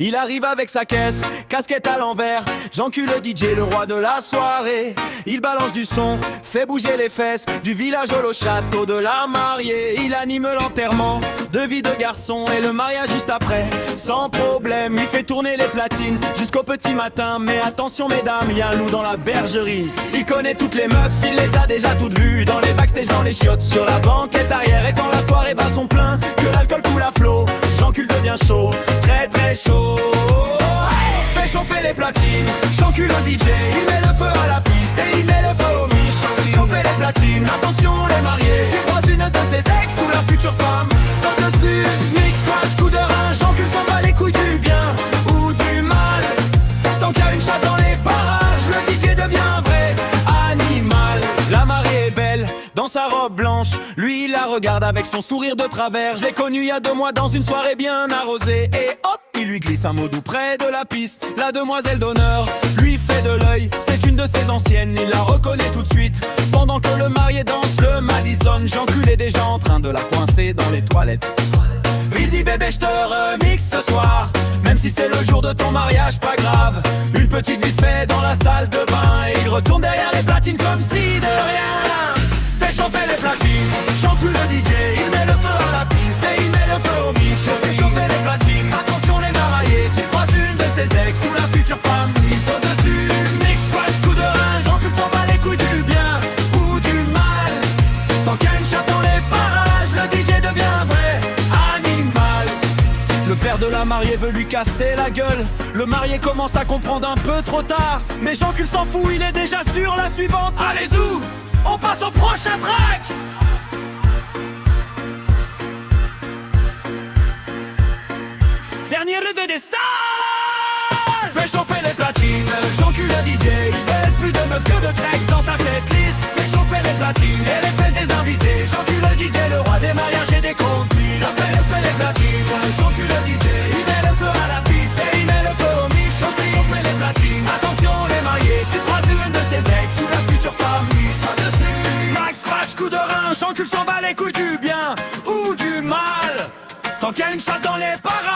Il arrive avec sa caisse, casquette à l'envers. J'encule le DJ, le roi de la soirée. Il balance du son, fait bouger les fesses. Du village au château de la mariée. Il anime l'enterrement de vie de garçon et le mariage juste après. Sans problème, il fait tourner les platines jusqu'au petit matin. Mais attention mesdames, y a un loup dans la bergerie. Il connaît toutes les meufs, il les a déjà toutes vues. Dans les backstage, dans les chiottes, sur la banquette arrière. Et quand la soirée bat son plein, que l'alcool coule à flot, j'encule devient chaud, très très chaud. Fais chauffer les platines, j'encule un DJ. Il met le feu à la piste et il met le feu au mich. Fais chauffer les platines, attention les mariés. S'il croise une de ses ex ou la future femme, saute dessus, mix, crash, coup de rein. J'encule, s'en bat les couilles du bien ou du mal. Tant qu'il y a une chatte dans les parages, le DJ devient un vrai animal. La mariée est belle dans sa robe blanche, lui il la regarde avec son sourire de travers. Je l'ai connue il y a 2 mois dans une soirée bien arrosée. Et hop, il lui glisse un mot doux près de la piste. La demoiselle d'honneur lui fait de l'œil, c'est une de ses anciennes, il la reconnaît tout de suite. Pendant que le marié danse le Madison, j'enculais déjà en train de la coincer dans les toilettes. Il dit bébé je te remixe ce soir, même si c'est le jour de ton mariage, pas grave. Une petite vite fait dans la salle de bain et il retourne derrière les platines comme si de rien. Fais chauffer les platines, j'encule le DJ. Il met le feu à la piste et il met le feu au mich. Fais chauffer les platines, attention les mariés. S'il croise une de ses ex ou la future femme, il saute dessus, mix, scratch, coup de rein. J'encule, s'en bat les couilles du bien ou du mal. Tant qu'il y a une chatte dans les parages, le DJ devient un vrai animal. Le père de la mariée veut lui casser la gueule. Le marié commence à comprendre un peu trop tard, mais j'encule s'en fout, il est déjà sur la suivante. Allez zou, on passe au prochain track. Dernière de des salles. Fais chauffer les platines, j'encule le DJ. Il laisse plus de meufs que de tracks dans sa setlist. Fais chauffer les platines et les fesses des invités. J'encule le DJ, le roi des mariages et des contenus. Fais les platines, j'encule le DJ. Il met le feu à la piste et il met le feu au mich. Fais chauffer les platines, attention les mariés. S'il croise une de ses ex ou la future femme, il sera dessus. Max, scratch, coup de rein, j'encule, s'en bat les couilles du bien ou du mal. Tant qu'il y a une chatte dans les parages,